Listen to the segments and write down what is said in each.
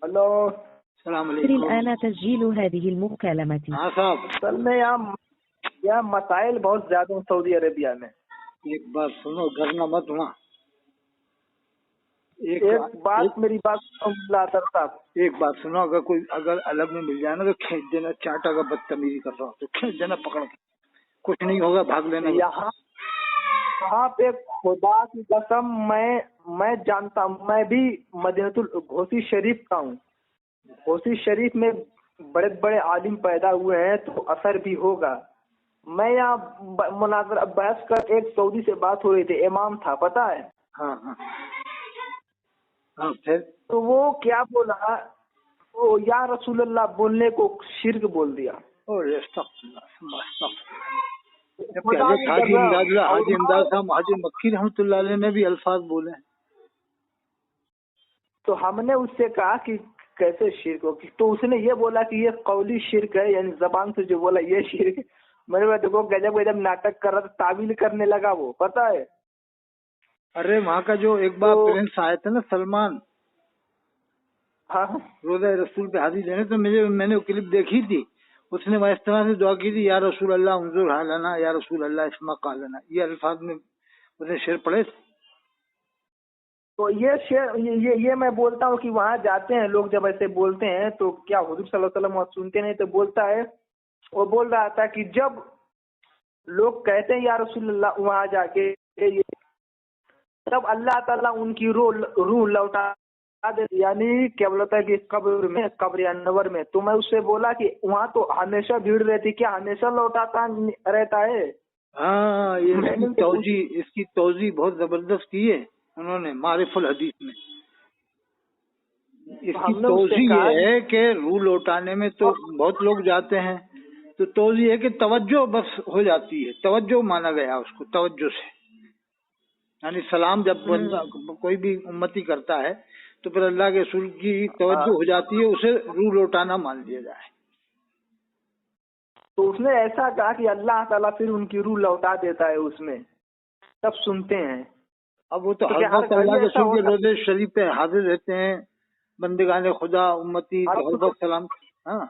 Hello السلام يسر علیکم. الآن تسجيل هذه المكالمة. ہاں صاحب، اصل میں یہاں مسائل بہت زیادہ ہیں سعودی عربیہ میں. ایک بات سنو، گھرنا مت وہاں. ایک بات میری بات صاحب، ایک بات سنو، اگر الگ میں مل جائے نا تو کھینچ دینا. چاٹا کا بدتمیزی کر رہا ہو تو کھینچ دینا پکڑ کے. کچھ نہیں ہوگا، بھاگ لینا. یہاں پہ خدا کی قسم میں جانتا ہوں، میں بھی مدینہ گھوسی شریف کا ہوں. گھوسی شریف میں بڑے بڑے عالم پیدا ہوئے ہیں تو اثر بھی ہوگا. میں یہاں مناظرہ بحث کر ایک سعودی سے بات ہو رہی تھی، امام تھا پتا ہے. ہاں ہاں ہاں. پھر تو وہ کیا بولا، وہ یا رسول اللہ بولنے کو شرک بول دیا. حاجی امداد صاحب حاجی مکی رحمۃ اللہ علیہ نے بھی الفاظ بولے ہیں. تو ہم نے اس سے کہا کہ کیسے شرک ہو، تو اس نے یہ بولا کہ یہ قولی شرک ہے، یعنی زبان سے جو بولا یہ شرک. میں نے دیکھو گجب گجب ناٹک کر رہا تھا، تعویل کرنے لگا وہ، پتا ہے. ارے وہاں کا جو ایک بار پرنس آئے تھے نا سلمان، ہاں روزہ رسول پہ حاضر لینے، تو میں نے وہ کلپ دیکھی تھی. اس نے اس طرح سے دعا کی تھی، یا رسول اللہ انظر حالنا، یا رسول اللہ اسما قالنا. یہ الفاظ میں اس نے شعر پڑھے. تو یہ شعر یہ میں بولتا ہوں کہ وہاں جاتے ہیں لوگ جب ایسے بولتے ہیں تو کیا حضور صلی اللہ علیہ وسلم وہاں سنتے نہیں؟ تو بولتا ہے، وہ بول رہا تھا کہ جب لوگ کہتے ہیں یا رسول اللہ وہاں جا کے، تب اللہ تعالیٰ ان کی روح لوٹا دیتے، یعنی کیا بولتا ہے کہ قبر انور میں. تو میں اس سے بولا کہ وہاں تو ہمیشہ بھیڑ رہتی، کیا ہمیشہ لوٹاتا رہتا ہے؟ ہاں، اس کی توضیح بہت زبردست کی ہے انہوں نے معارف الحدیث میں. اس کی توضیح یہ ہے کہ روح لوٹانے میں تو بہت لوگ جاتے ہیں، تو توضیح ہے کہ توجہ بس ہو جاتی ہے. توجہ مانا گیا اس کو، توجہ سے، یعنی سلام جب بندہ کوئی بھی امتی کرتا ہے تو پھر اللہ کے رسول کی توجہ ہو جاتی ہے، اسے روح لوٹانا مان لیا جائے. تو اس نے ایسا کہا کہ اللہ تعالیٰ پھر ان کی روح لوٹا دیتا ہے اس میں، تب سنتے ہیں. اب وہ تو حضرت اللہ کے رسول کے روزے شریف پہ حاضر رہتے ہیں بندگان خدا امتی حضرت سلام. ہاں.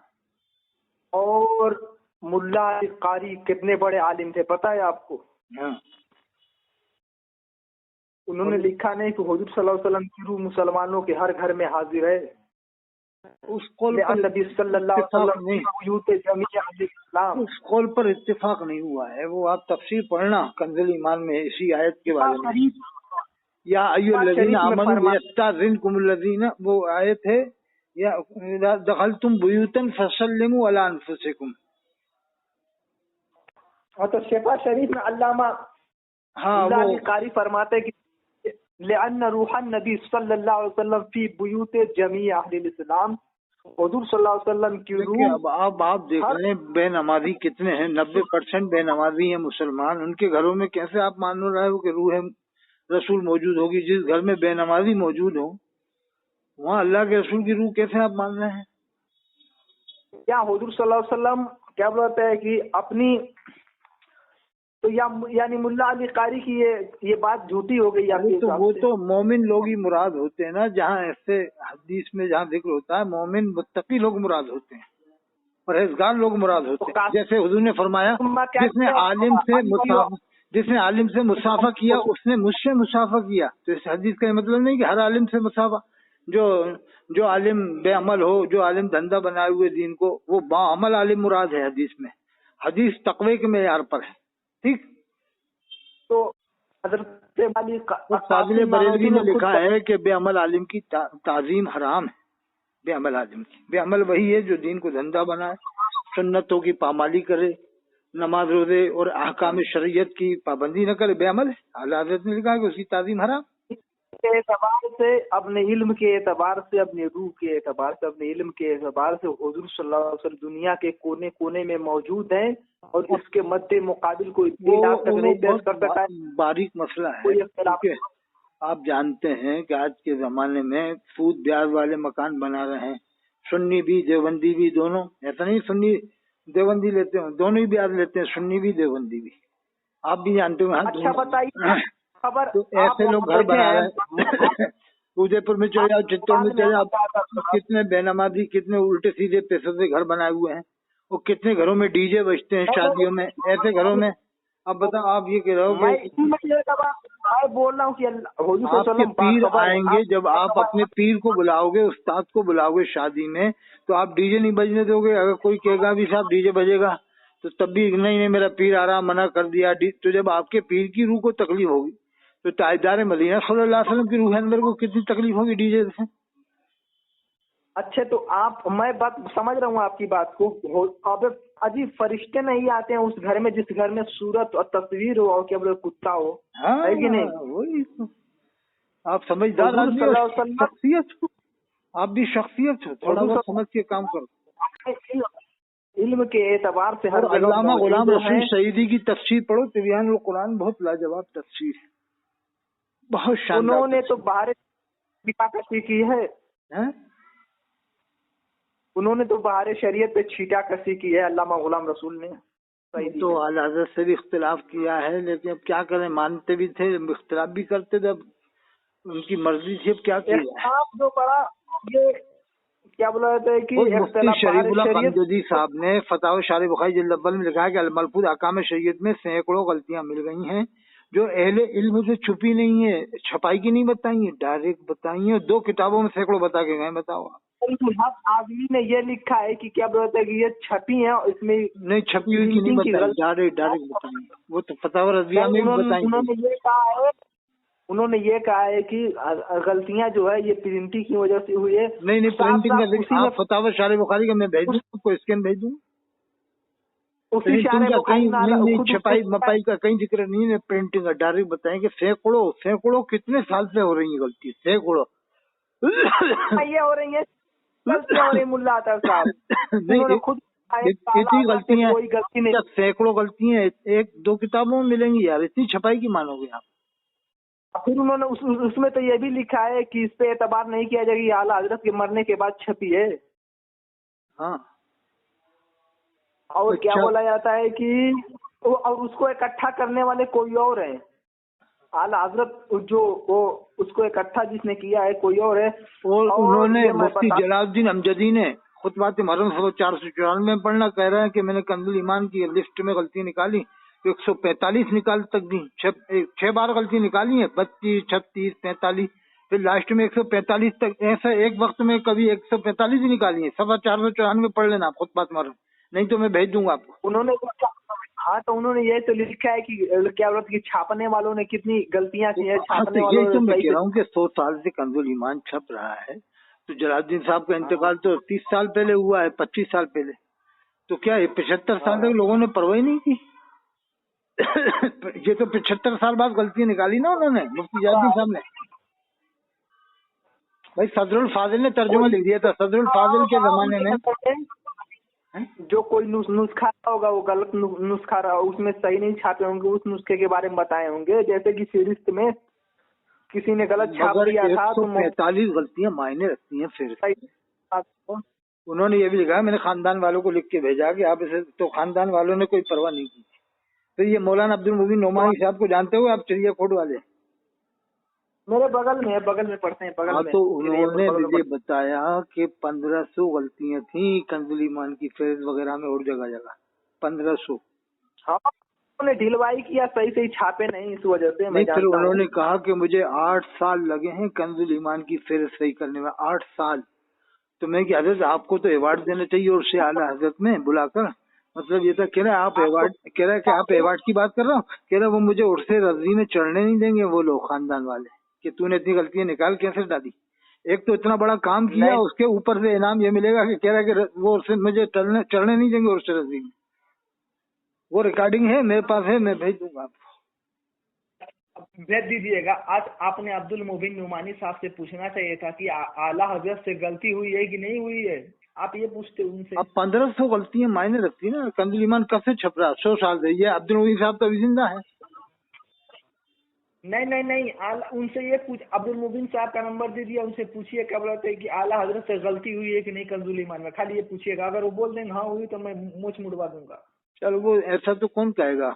اور ملا قاری کتنے بڑے عالم تھے پتہ ہے آپ کو؟ ہاں. انہوں نے لکھا نہیں کہ حضور صلی اللہ علیہ وسلم کی روح مسلمانوں کے ہر گھر میں حاضر ہے. اس قول پر اتفاق نہیں ہوا ہے. وہ آپ تفسیر پڑھنا کنز ایمان میں اسی آیت کے بارے میں، یا ایھا الذین آمنوا یستأذنکم الذین، وہ آیت ہے، یا اذا دخلتم بیوتا فسلموا علی انفسکم. تو شفا شریف میں علامہ قاری فرماتے کہ لأن روح النبی صلی اللہ علیہ وسلم فی بیوت جمیع اہل الاسلام، حضور صلی اللہ علیہ وسلم کی روح. اب آپ دیکھ رہے ہیں بے نمازی کتنے ہیں، 90% بے نمازی ہیں مسلمان. ان کے گھروں میں کیسے آپ مان رہے ہو کہ روح رسول موجود ہوگی؟ جس گھر میں بے نمازی موجود ہو وہاں اللہ کے رسول کی روح کیسے آپ مان رہے ہیں؟ کیا حضور صلی اللہ علیہ وسلم کیا بولتا ہے کہ اپنی، تو یعنی ملا علی قاری کی یہ بات جھوٹی ہو گئی. وہ تو مومن لوگ ہی مراد ہوتے ہیں نا. جہاں ایسے حدیث میں جہاں ذکر ہوتا ہے مومن متقی لوگ مراد ہوتے ہیں، پرہیزگار لوگ مراد ہوتے ہیں. جیسے حضور نے فرمایا جس نے عالم سے مسافہ کیا اس نے مجھ سے مسافہ کیا. تو اس حدیث کا یہ مطلب نہیں کہ ہر عالم سے مسافہ. جو عالم بے عمل ہو، جو عالم دھندا بنائے ہوئے دین کو، وہ با عمل عالم مراد ہے حدیث میں. حدیث تقوی کے معیار پر ہے. ٹھیک. تو حضرت فاضل بریلوی نے لکھا ہے کہ بے عمل عالم کی تعظیم حرام ہے. بے عمل عالم کی، بے عمل وہی ہے جو دین کو دھندا بنائے، سنتوں کی پامالی کرے، نماز روزے اور احکام شریعت کی پابندی نہ کرے، بے عمل ہے. اعلیٰ حضرت نے لکھا ہے کہ اس کی تعظیم حرام. کے اعتبار سے، اپنے علم کے اعتبار سے، اپنے روح کے اعتبار سے، اپنے علم کے اعتبار سے حضور صلی اللہ علیہ وسلم دنیا کے کونے کونے میں موجود ہیں، اور اس کے مد مقابل کوئی پیش کر سکتا ہے. باریک مسئلہ ہے. آپ جانتے ہیں کہ آج کے زمانے میں سود بیاج والے مکان بنا رہے ہیں، سنی بھی دیوبندی بھی دونوں. ایسا نہیں سنی دیوبندی لیتے ہیں، دونوں ہی بیاج لیتے ہیں، سنی بھی دیوبندی بھی. آپ بھی جانتے ہو. اچھا بتائیے خبر، تو ایسے لوگ گھر بنا رہے ہیں. उदयपुर में चले जाओ, चित्तौड़ में चले जाओ, कितने बेनमाजी, कितने उल्टे सीधे पैसों से घर बनाए हुए हैं, और कितने घरों में डीजे बजते हैं शादियों में, ऐसे घरों में। अब बताओ, आप ये कह रहे हो कि मैं बोल रहा हूँ कि आपके पीर आएंगे, जब आप अपने पीर को बुलाओगे, उस्ताद को बुलाओगे शादी में, तो आप डीजे नहीं बजने दोगे? अगर कोई कहेगा भी साहब डीजे बजेगा, तो तब भी नहीं मेरा पीर आ रहा, मना कर दिया। तो जब आपके पीर की रूह को तकलीफ होगी, तो ताजदार मदीना सल्लल्लाहु अलैहि वसल्लम की रूह अंदर को कितनी तकलीफ होगी डीजे से? अच्छे, तो आप, मैं बात समझ रहा हूँ आपकी बात को। अब अजीब फरिश्ते नहीं आते हैं उस घर में जिस घर में सूरत और तस्वीर हो और क्या बोले कुत्ता हो, है कि नहीं? वही तो। आप समझदार आदमी हो, शख्सियत हो, आप भी शख्सियत हो, थोड़ा बहुत समझ के काम करो। इल्म के एतबार से हर अल्लामा गुलाम रसूल सईदी की तफसीर पढ़ो, तिबियानुल कुरान, बहुत लाजवाब तफसीर है, बहुत शानदार। उन्होंने तो बाहर छीटाकशी की है, उन्होंने तो बाहर शरीयत पे छीटाकशी की है अल्लामा गुलाम रसूल ने। तो आला हज़रत से भी इख्तिलाफ किया है, लेकिन अब क्या करें, मानते भी थे, इख्तिलाफ भी करते थे, अब उनकी मर्जी थी, अब क्या किया। जो बड़ा ये क्या बोला जाता है कि मुफ्ती शरीफुल्लाह कामजोदी साहब ने फतावा शारी बुखारी जिल्द अव्वल में लिखा है कि अल-मलफूज अहकाम शरीयत में सैकड़ों गलतियां मिल गई हैं जो अहले इल्म से छुपी नहीं है, छपाई की नहीं बताई है, डायरेक्ट बताई है। 2 किताबों में सैकड़ों बता के गए, बताओ। हर आदमी ने ये लिखा है कि क्या बोलता है कि ये छपी है, इसमें नहीं छपी हुई की नहीं बताई, डायरेक्ट बताई। वो तो फतावा रज़िया में भी बताई। उन्होंने ये कहा है कि गलतियां जो है ये प्रिंटिंग की वजह से हुई है। नहीं प्रिंटिंग का आप फतावा शारी बुखारी का मैं भेज दूँ आपको, स्कैन भेज दूँ। उसी नहीं छपाई मपाई का कहीं जिक्र नहीं है, प्रिंटिंग का डायरेक्ट बताएंगे। सैकड़ों कितने साल से हो रही है गलती, सैकड़ों ये हो रही है मुल्ला अतर साहब खुद इतनी गलतियां, कोई गलती नहीं, सैकड़ों गलतियां 1-2 किताबों में मिलेंगी यार, इतनी छपाई की मानोगे आप? फिर उन्होंने उसमें तो ये भी लिखा है कि इस पे एतबार नहीं किया जाएगा, ये आला हजरत के मरने के बाद छपी है। हाँ, और क्या बोला जाता है कि और उसको इकट्ठा करने वाले कोई और है, आला हजरत जो वो उसको इकट्ठा जिसने किया है कोई और है। और उन्होंने मुफ्ती जलालुद्दीन अमजदी ने खुतबात मुहर्रम 494 में पढ़ना कह रहा है कि मैंने कंजुल ईमान की लिस्ट में गलती निकाली तो 145 निकाल तक दी, 6 बार गलती निकाली है, 32, 36, 45, फिर लास्ट में 145 तक, ऐसा एक वक्त में कभी 145 ही निकाली है। 494 पढ़ लेना खुतबात मुहर्रम, नहीं तो मैं भेज दूंगा आपको। उन्होंने हाँ तो उन्होंने ये तो लिखा है कि क्या बोलते कि छापने वालों ने कितनी गलतियां की है, छापने वालों ने। तो मैं कह रहा हूँ कि 100 साल से कंजुल ईमान छप रहा है, तो जलालुद्दीन साहब का इंतकाल तो 30 साल पहले हुआ है, 25 साल पहले, तो क्या 75 साल तक लोगों ने परवाही नहीं की? ये तो 75 साल बाद गलती निकाली ना उन्होंने, मुफ्ती जलालुद्दीन साहब ने। भाई सदरुल फाजिल ने तर्जुमा लिख दिया था, सदरुल फाजिल के जमाने में जो कोई नुस्खा होगा वो गलत नुस्खा रहा, उसमें सही नहीं छापे होंगे, उस नुस्खे के बारे में बताए होंगे, जैसे कि फहरिस्त में किसी ने गलत छाप दिया था। 145 गलतियां मायने रखती हैं। फिर उन्होंने ये भी लिखा, मैंने खानदान वालों को लिख के भेजा कि आप इसे, तो खानदान वालों ने कोई परवाह नहीं की। तो ये मौलाना अब्दुल मुबीन नोमानी साहब को जानते हो आप, चिड़ियाकोट वाले? मेरे बगल में पढ़ते हैं, बगल में। तो उन्होंने मुझे बताया कि 1500 गलतियां थी कंजुल ईमान की फेज वगैरह में और जगह 1500। हाँ, उन्होंने ढिलवाई किया, सही छापे नहीं, इस वजह से नहीं। फिर उन्होंने कहा कि मुझे 8 साल लगे हैं कंजुल ईमान की फेज सही करने में, 8 साल। तो मैं कि हजरत आपको तो अवार्ड देना चाहिए और से आला हजरत में बुलाकर, मतलब ये तो कह रहा है आप अवार्ड, कह रहा है कि आप अवार्ड की बात कर रहा हूँ, कह रहा वो मुझे उर्से रजी में चढ़ने नहीं देंगे वो लोग खानदान वाले, कि तूने इतनी गलतियां निकाल कैसे डाली। एक तो इतना बड़ा काम किया, उसके ऊपर से इनाम ये मिलेगा कि कह रहा है कि वो उर्से मुझे चढ़ने नहीं देंगे उर्से रजी में। वो रिकॉर्डिंग है मेरे पास, है, मैं भेज दूंगा आपको, भेज दीजिएगा। आज आपने अब्दुल मुबीन नुमानी साहब से पूछना चाहिए था कि आला हजरत से गलती हुई है कि नहीं हुई है, आप ये पूछते उनसे। अब 1500 गलतियां मायने रखती है ना। कंजुल ईमान कब से छप रहा? 100 साल से। ये अब्दुल मुबीन साहब तो अभी जिंदा है। नहीं, उनसे ये पूछ, अब्दुल मुबीन साहब का नंबर दे दिया, उनसे पूछिए क्या बोलते हैं कि आला हजरत से गलती हुई है कि नहीं कंजुल ईमान में, खाली ये पूछिएगा। अगर वो बोल देंगे हाँ हुई तो मैं मूछ मुड़वा दूंगा। चलो, वो ऐसा तो कौन कहेगा,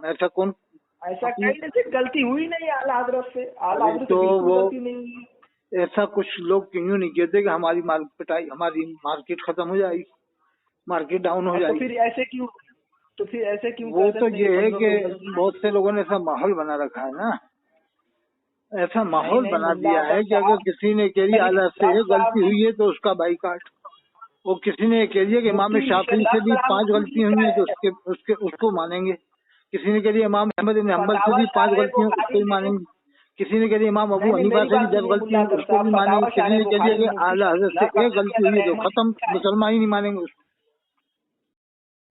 ऐसा कहने से गलती हुई नहीं आला हजरत से, आला हजरत तो से वो गलती नहीं हुई। ऐसा कुछ लोग क्यों नहीं कहते कि हमारी हमारी मार्केट खत्म हो जाएगी, मार्केट डाउन हो तो जाएगी। फिर ऐसे क्यों वो कर तो देते हैं ये है बंदों कि को गलती? बहुत से लोगों ने ऐसा माहौल बना रखा है ना, ऐसा माहौल नहीं बना मुल्ला दिया आजम है कि अगर साहब, किसी ने कह दिया आला से डॉक्टर साहब गलती ने हुई है तो उसका बाइकाट, वो किसी ने कह दिया कि इमाम मुफ्ती शाफी से शहजाद भी सलाम 5 खुद गलतियां लिखा हुई हैं तो है, उसको मानेंगे। किसी ने कह दिया इमाम अहमद इब्न हम्बल से फतावा भी 5 शारे गलतियां, उसको बुखारी भी में। मानेंगे। किसी ने कह दिया इमाम अबू नहीं हनीफा मेरी से भी बात 10 सुनिए गलतियां मुल्ला हुई, आजम उसको साहब, भी मानेंगे। फतावा किसी शारे ने कह दिया बुखारी में कि मुफ्ती आला हजरत से शहजाद एक फकीह गलती हुई है तो रहमत खत्म, लिखा है। मुसलमान ही नहीं मानेंगे उसको।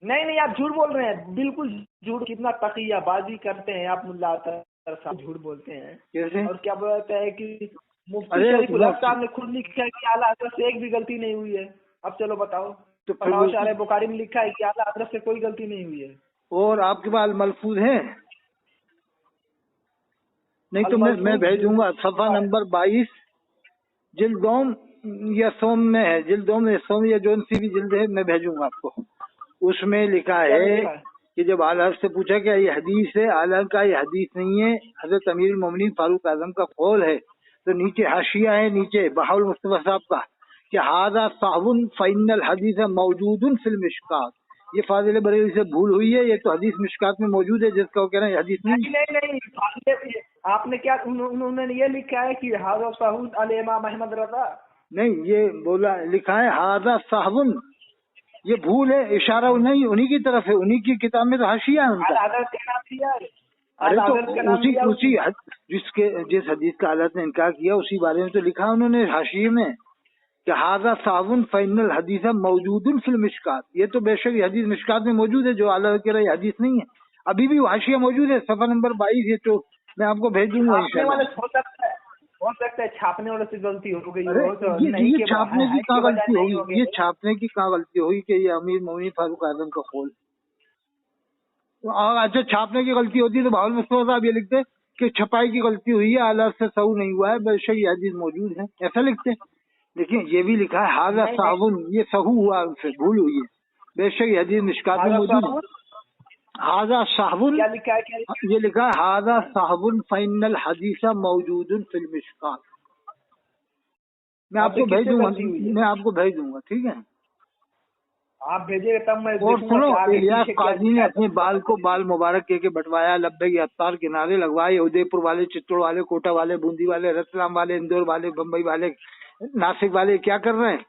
नहीं आप झूठ बोल रहे हैं, बिल्कुल झूठ। कितना तकिया बाजी करते हैं आप मुल्ला आजम साहब, झूठ बोलते हैं। कैसे? और क्या बोलता है कि मुफ्ती अरे शरीफुल हक साहब ने खुद लिखा है कि आला हजरत से एक भी गलती नहीं हुई है। अब चलो बताओ, तो फिर फतावा शारे बुखारी में लिखा है कि आला हजरत से कोई गलती नहीं हुई है। और आपके पास मलफूज है? नहीं तो मैं भेजूंगा। सफा नंबर 22 जिल्दोम या सोम में है, जिल्दोम या सोम या जोन सी भी जिल्द है, मैं भेजूंगा आपको। उसमें लिखा है कि जब आला से पूछा क्या ये हदीस है, आला का ये हदीस नहीं है, हजरत अमीरुल मोमिनीन फारूक आजम का कौल है। तो नीचे हाशिया है, नीचे बहाउल मुस्तफा साहब का कि हादा साहुन फाइनल हदीस मौजूदुन फिल मिशकात, ये फाजिल बरेली से भूल हुई है, ये तो हदीस मिशकात में मौजूद है, जिसका वो कह रहे हैं हदीस नहीं। नहीं आपने क्या, उन्होंने ये लिखा है कि हाजा साहुन अल इमाम अहमद रजा। नहीं, ये बोला लिखा है हाजा साहुन, ये भूल है, इशारा नहीं उन्हीं की तरफ है, उन्हीं की किताब में तो हाशिया है उनका। अरे तो उसी जिस हदीस का हालत ने इनकार किया उसी बारे में तो लिखा उन्होंने हाशिये में कि हाजा सावन फाइनल हदीस मौजूदुन फिल मिशकात, ये तो बेशक ये हदीस मिशकात में मौजूद है, जो आला कह रहा है हदीस नहीं है। अभी भी हाशिया मौजूद है, सफा नंबर 22, ये तो मैं आपको भेज दूंगा इंशाल्लाह। हो सकता है छापने वाले से गलती हो गई अरे हो, तो ये छापने की कहाँ गलती नहीं होगी, ये छापने की कहाँ गलती होगी कि ये अमीर मोमिनीन फारूक आजम का कौल। अच्छा छापने की गलती होती है तो बहाउल मुस्तफा साहब ये लिखते कि छपाई की गलती हुई है, आला से सऊ नहीं हुआ है, बेशक ये हदीस मौजूद है, ऐसा लिखते। लेकिन ये भी लिखा है हाजा साहुन, ये सहू हुआ, उनसे भूल हुई है, बेशक ये हदीस मिशकात में मौजूद है। हाजा साहुन क्या लिखा है? ये लिखा है हाजा साहुन फाइनल हदीसा मौजूदुन फिल मिशकात। मैं आपको भेज दूंगा, मैं आपको भेज दूंगा, ठीक है? आप भेजिएगा तब मैं और सुनो, देखूंगा इलियास काजी ने अपने बाल को बाल मुबारक के बटवाया, लब्बैक अत्तार किनारे लगवाए, उदयपुर वाले, चित्तौड़ वाले, कोटा वाले, बूंदी वाले, रतलाम वाले, इंदौर वाले, बम्बई वाले, नासिक वाले क्या कर रहे हैं?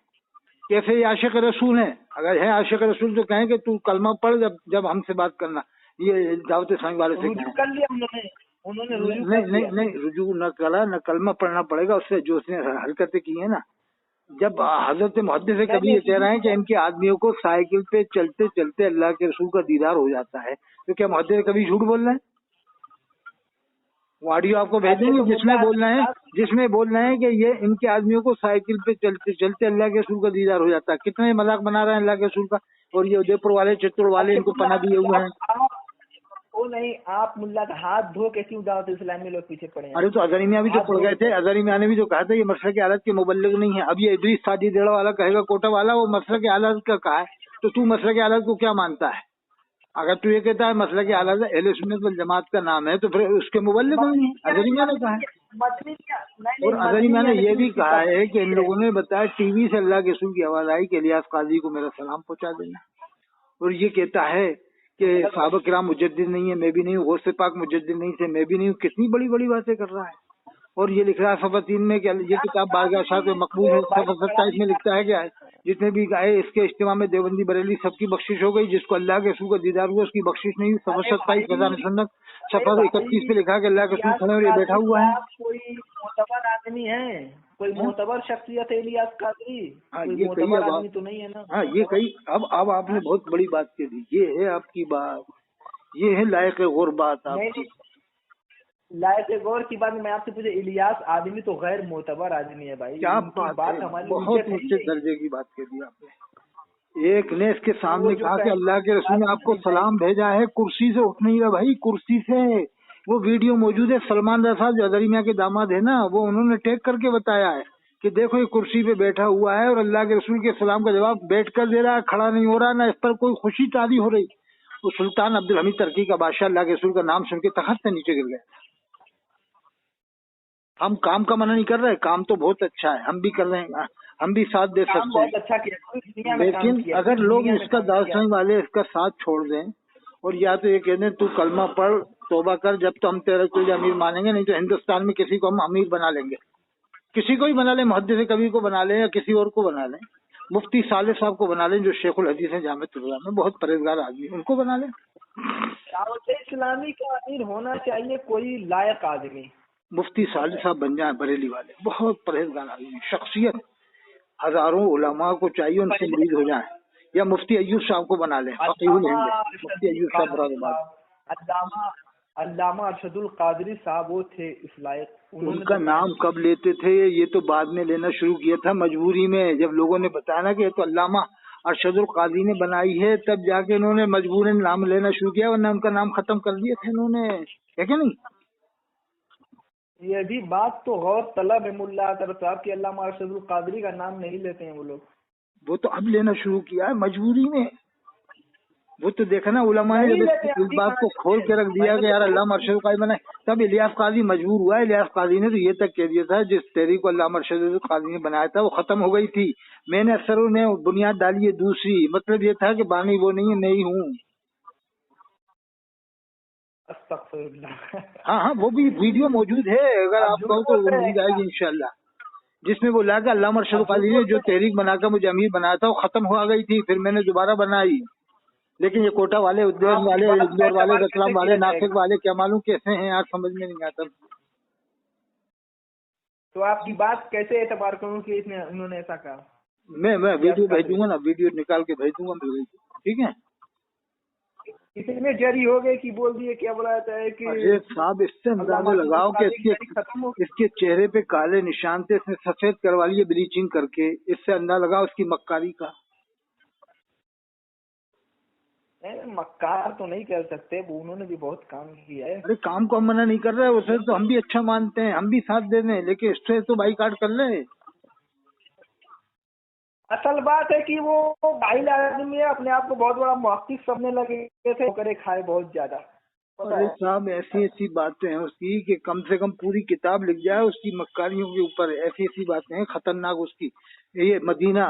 कैसे ये आशिक रसूल हैं? अगर है आशिक रसूल तो कहें कि तू कलमा पढ़ जब हमसे बात करना। ये दावत इस्लामी वाले से कर लिया उन्होंने नहीं रुजू न करा, न कलमा पढ़ना पड़ेगा उससे, जो उसने हरकतें की है ना। जब हजरत मुहद्दिस से कभी ये कह रहे हैं कि इनके आदमियों को साइकिल पे चलते चलते अल्लाह के रसूल का दीदार हो जाता है, तो क्या मुहद्दिस कभी झूठ बोल रहे हैं? ऑडियो आपको भेजेंगे जिसमें बोल रहे हैं कि ये इनके आदमियों को साइकिल पे चलते चलते अल्लाह के रसूल का दीदार हो जाता है। कितने मजाक बना रहे हैं अल्लाह के रसूल का, और ये उदयपुर वाले, चित्तौड़ वाले इनको पना दिए हुए हैं। वो नहीं, आप मुल्ला का हाथ धो के क्यों दावत इस्लामी लोग पीछे पड़े हैं? अरे तो अजहरी मियां भी तो पड़ गए थे, अजहरी मियां ने भी जो कहा था ये मसले की हालत के मुबल्लिग नहीं है। अब ये इदरीस सादी देड़ा वाला कहेगा कोटा वाला वो मसले की हालत का कहा है, तो तू मसले की हालत को क्या मानता है? अगर तू ये कहता है मसले की हालत अहले सुन्नत वल जमात का नाम है तो फिर उसके मुबल्लिग नहीं है। अजहरी मियां ने कहा है, और अजहरी मियां ने ये भी कहा है कि इन लोगों ने बताया टीवी से अल्लाह के रसूल की आवाज आई कि इलियास काजी को मेरा सलाम पहुंचा देना, और ये कहता है कि सहाबा किराम मुजद्दिद नहीं है, मैं भी नहीं हूँ, गौसे पाक मुजद्दिद नहीं थे, मैं भी नहीं हूँ। कितनी बड़ी बड़ी बातें कर रहा है। और ये लिख रहा है सफ़ा 3 में कि ये किताब बारगाह साथ में मकबूल है। सफ़ा 27 में लिखता है कि जितने भी आए इसके इज्तिमा में देवबंदी बरेली सबकी बख्शिश हो गई, जिसको अल्लाह के रसूल का दीदार हुआ उसकी बख्शिश नहीं हुई। सफ़ा 27 खजान सुन्नत सफ़ा 31 पे लिखा है कि अल्लाह के रसूल खड़े और ये बैठा हुआ है। कोई मोतबर आदमी है, कोई मोतबर शख्सियत है इलियास कादरी? हाँ, कोई ये मोतबर आदमी तो नहीं है ना? हाँ, ये कही। अब आपने बहुत बड़ी बात कह दी, ये है आपकी बात, ये है लायक गौर बात आपकी। लायक गौर की बात मैं आपसे पूछे, इलियास आदमी तो गैर मोतबर आदमी है भाई। क्या बात है, बहुत ऊंचे दर्जे की बात कह दी आपने। एक ने इसके सामने कहा कि अल्लाह के रसूल ने आपको सलाम भेजा है, कुर्सी से उठ नहीं रहा भाई, कुर्सी से। वो वीडियो मौजूद है, सलमान रजा जो अजहरी मियां के दामाद है ना, वो उन्होंने टैग करके बताया है कि देखो ये कुर्सी पे बैठा हुआ है और अल्लाह के रसूल के सलाम का जवाब बैठ कर दे रहा है, खड़ा नहीं हो रहा, ना इस पर कोई खुशी तारी हो रही। वो सुल्तान अब्दुल हमीद तुर्की का बादशाह अल्लाह के रसूल का नाम सुन के तख्त से नीचे गिर गया। हम काम का मना नहीं कर रहे, काम तो बहुत अच्छा है, हम भी कर रहे हैं, हम भी साथ दे काम सकते बहुत हैं, अच्छा किया, पूरी दुनिया में काम लेकिन किया, अगर पूरी लोग दुनिया में इसका काम किया। दार्शनिक वाले इसका साथ छोड़ दें और या तो ये कह दें तू कलमा पढ़ तौबा कर, जब तो हम तेरा तुझे अमीर मानेंगे, नहीं तो हिंदुस्तान में किसी को हम अमीर बना लेंगे, किसी को ही बना लें, मुहद्दिस कबीर को बना लें या किसी और को बना लें, मुफ्ती साले साहब को बना लें जो शेखुल हदीस हैं जामे तुर्रा में, बहुत परहेजगार आदमी, उनको बना लें। दावत इस्लामी का अमीर होना चाहिए कोई लायक आदमी। मुफ्ती साले साहब बन जाए बरेली वाले, बहुत परहेजगार आदमी, शख्सियत, हजारों उलमा को चाहिए उनसे मुरीद हो जाए, या मुफ्ती अय्यूब साहब को बना लें, फकीहुल हिंद मुफ्ती अय्यूब साहब मुरादाबाद। अल्लामा अरशदुल कादरी साहब वो थे इस लायक, उनका नाम कब लेते थे ये तो बाद में लेना शुरू किया था मजबूरी में, जब लोगों ने बताया ना कि ये तो अल्लामा अरशदुल कादरी ने बनाई है, तब जाके इन्होंने मजबूरन नाम लेना शुरू किया, वरना उनका नाम खत्म कर दिए थे इन्होंने, है क्या नहीं? ये भी बात तो गौर तलब है मुल्ला अतर साहब की अल्लामा अरशदुल कादरी का नाम नहीं लेते हैं वो लोग। वो तो अब लेना शुरू किया है मजबूरी में, वो तो देखा ना उलमा ने जब इस बात को खोल के रख दिया कि यार अल्लामा अरशदुल कादरी बनाए, तब इलियास काजी मजबूर हुआ। इलियास काजी ने तो ये तक कह दिया था जिस तहरीक को अल्लामा अरशदुल कादरी ने बनाया था वो खत्म हो गई थी, मैंने अक्सर ने बुनियाद डाली है दूसरी, मतलब ये था कि बानी वो नहीं है, मैं ही हूँ। हाँ हाँ, वो भी वीडियो मौजूद है, अगर आप कहो तो वो मिल जाएगी इंशाल्लाह, जिसमें वो ला के अल्लामा अरशदुल कादरी ने जो तहरीक बनाकर मुझे अमीर बनाया था वो खत्म हो गई थी, फिर मैंने दोबारा बनाई, लेकिन ये कोटा वाले, उद्योग वाले, इंदौर वाले, रतलाम वाले, नासिक वाले क्या मालूम कैसे हैं यार, समझ में नहीं आता। तो आपकी बात कैसे एतबार करूं कि इसने उन्होंने ऐसा कहा? मैं वीडियो भेजूंगा ना, वीडियो निकाल के भेजूंगा, ठीक है? इतने जरी हो गए कि बोल दिए, क्या बोला जाता है कि अरे साहब इससे अंदाजा लगाओ कि इसके चेहरे पे काले निशान थे, इसने सफेद करवा लिए ब्लीचिंग करके, इससे अंदाजा लगाओ इसकी मक्कारी का। मक्कार तो नहीं कर सकते, वो उन्होंने भी बहुत काम किया है। अरे काम को हम मना नहीं कर रहे, उसे तो हम भी अच्छा मानते हैं, हम भी साथ दे दें, लेकिन इससे तो बाईकाट कर ले। असल बात है कि वो भाई आदमी है, अपने आप को बहुत बड़ा मुहक्किक समझने लगे थे, करे खाए बहुत ज्यादा। अरे साहब ऐसी ऐसी बातें हैं उसकी कि कम से कम पूरी किताब लिख जाए उसकी मक्कारियों के ऊपर, ऐसी ऐसी बातें हैं खतरनाक उसकी। ये मदीना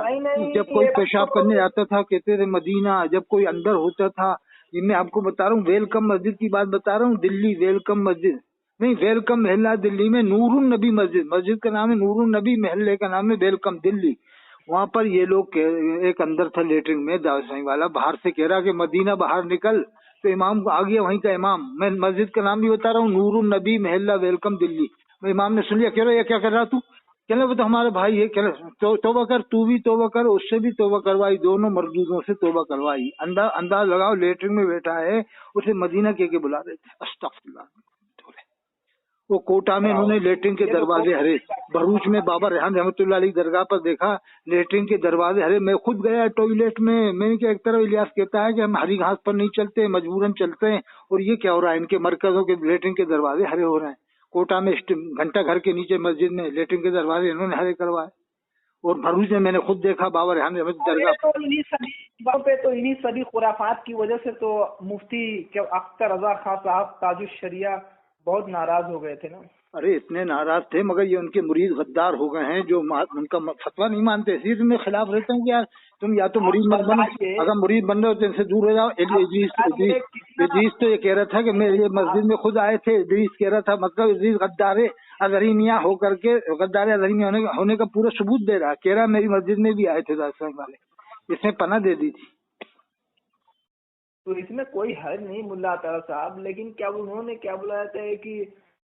जब कोई पेशाब करने जाता था कहते थे मदीना, जब कोई अंदर होता था, ये मैं आपको बता रहा हूँ, वेलकम मस्जिद की बात बता रहा हूँ, दिल्ली वेलकम मस्जिद नहीं, वेलकम महल्ला दिल्ली में नूरुन नबी मस्जिद, मस्जिद का नाम है नूरुन नबी, महल्ले का नाम है वेलकम दिल्ली। वहाँ पर ये लोग एक अंदर था लेटरिन में, दावसाई वाला बाहर से कह रहा कि मदीना बाहर निकल, तो इमाम आ गया वहीं का इमाम, मैं मस्जिद का नाम भी बता रहा हूँ, नूरुन नबी महल्ला वेलकम दिल्ली। इमाम ने सुन लिया, कह रहा ये क्या कर रहा तू, कह रहा वो तो हमारा भाई है, कह रहा तौबा कर, तू भी तौबा कर, उससे भी तौबा करवाई, दोनों मर्दूदों से तौबा करवाई। अंदाज लगाओ लेटरिन में बैठा है, उसे मदीना के बुला रहे थे, अस्तगफुरुल्लाह। वो कोटा में उन्होंने लेटरिन के दरवाजे हरे, भरूच में बाबा रेहान रहमतुल्लाह अलैह दरगाह पर देखा लेटरिन के दरवाजे हरे, मैं खुद गया टॉयलेट में, मैंने क्या, एक तरफ इलियास कहता है कि हम हरी घास पर नहीं चलते, मजबूरन चलते हैं, और ये क्या हो रहा है, इनके मरकजों के लेटरिन के दरवाजे हरे हो रहे हैं। कोटा में घंटा घर के नीचे मस्जिद में लेटरिन के दरवाजे इन्होंने हरे करवाए, और भरूच में मैंने खुद देखा बाबा रेहान दरगाह तो इन्हीं सभी खुराफात की वजह से तो मुफ्ती अख्तर रजा खान साहब ताजुश शरिया बहुत नाराज हो गए थे ना। अरे इतने नाराज थे, मगर ये उनके मुरीद गद्दार हो गए हैं जो उनका फतवा नहीं मानते, इसी मैं खिलाफ रहता हूँ कि यार तुम या तो मुरीद मत बनो, अगर मुरीद बन रहे हो तो इनसे दूर हो जाओ। इदरीस तो ये कह रहा था कि मेरे मस्जिद में खुद आए थे, इदरीस कह रहा था, मतलब इदरीस गद्दार अजहरी मियाँ होकर के, गद्दार अजहरी मियाँ होने का पूरा सबूत दे रहा, कह रहा मेरी मस्जिद में भी आए थे दास्तान वाले, इसने पना दे दी थी। तो इसमें कोई हर्ज नहीं मुल्ला तारा साहब, लेकिन क्या उन्होंने क्या बुलाया था कि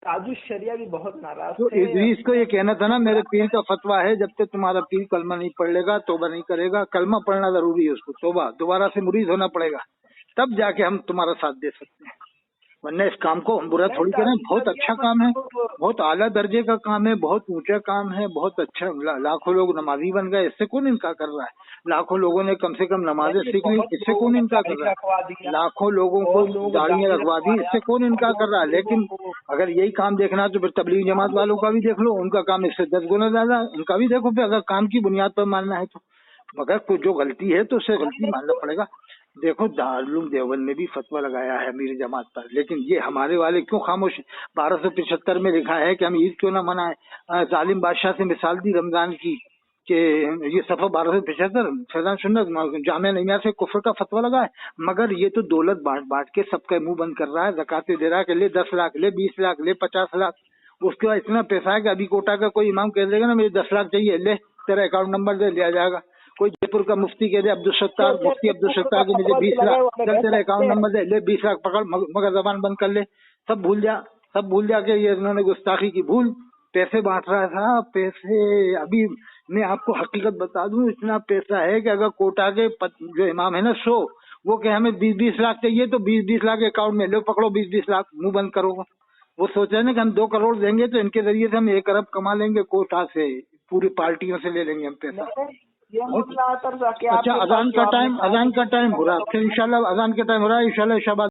ताजुश शरिया भी बहुत नाराज तो थे। इदरीस को ये कहना था ना मेरे पीर का फतवा है, जब तक तुम्हारा पीर कलमा नहीं पढ़ लेगा तौबा नहीं करेगा, कलमा पढ़ना जरूरी है उसको, तौबा दोबारा से मुरीद होना पड़ेगा, तब जाके हम तुम्हारा साथ दे सकते हैं, वरना इस काम को हम बुरा थोड़ी करें। बहुत अच्छा काम है, बहुत आला दर्जे का काम है, बहुत ऊंचा काम है, बहुत अच्छा, लाखों लोग नमाजी बन गए, इससे कौन इनकार कर रहा है, लाखों लोगों ने कम से कम नमाजें सीख ली, इससे कौन इनकार कर रहा है, लाखों लोगों को दाढ़ियां रखवा दी, इससे कौन इनकार कर रहा है। लेकिन अगर यही काम देखना तो फिर तबलीग जमात वालों का भी देख लो, उनका काम इससे 10 गुना ज्यादा, उनका भी देखो फिर, अगर काम की बुनियाद पर मानना है तो। मगर कुछ जो गलती है तो उससे गलती मानना पड़ेगा। دیکھو دارالعلوم دیوبند نے بھی فتویٰ لگایا ہے امیر جماعت پر، لیکن یہ ہمارے والے کیوں خاموش؟ 1275 میں لکھا ہے کہ ہم عید کیوں نہ منائیں، ظالم بادشاہ سے مثال دی رمضان کی کہ یہ صفحہ 1275 فیضان سنت جامعہ نمیہ سے کفر کا فتویٰ لگا ہے، مگر یہ تو دولت بانٹ بانٹ کے سب کا منہ بند کر رہا ہے، زکوٰۃ دے رہا ہے کہ لے 10 لاکھ لے 20 لاکھ لے 50 لاکھ، اس کے بعد اتنا پیسہ ہے کہ ابھی کوٹا کا کوئی امام کہہ دے گا نا مجھے 10 لاکھ چاہیے، لے تیرا اکاؤنٹ نمبر دے، لیا جائے گا۔ کوئی جے پور کا مفتی کہہ دے عبدالستار مفتی عبدالستار کہ مجھے 20 لاکھ، چل تیرا اکاؤنٹ نمبر دے، لے 20 لاکھ پکڑ، مگر زبان بند کر لے، سب بھول جا کہ یہ انہوں نے گستاخی کی، بھول پیسے بانٹ رہا تھا، پیسے ابھی میں آپ کو حقیقت بتا دوں اتنا پیسہ ہے کہ اگر کوٹا کے جو امام ہے نا 100 وہ کہ ہمیں 20 لاکھ چاہیے تو 20 لاکھ اکاؤنٹ میں لو، پکڑو 20 لاکھ، منہ بند کرو۔ وہ سوچ رہے نا کہ ہم 2 کروڑ دیں گے تو ان کے ذریعے سے ہم 1 ارب کما لیں گے، کوٹا سے پوری پارٹیوں سے لے لیں گے ہم پیسہ۔ اچھا اذان کا ٹائم ہو رہا ہے، پھر انشاءاللہ اذان کا ٹائم ہو رہا ہے، انشاءاللہ شاباش۔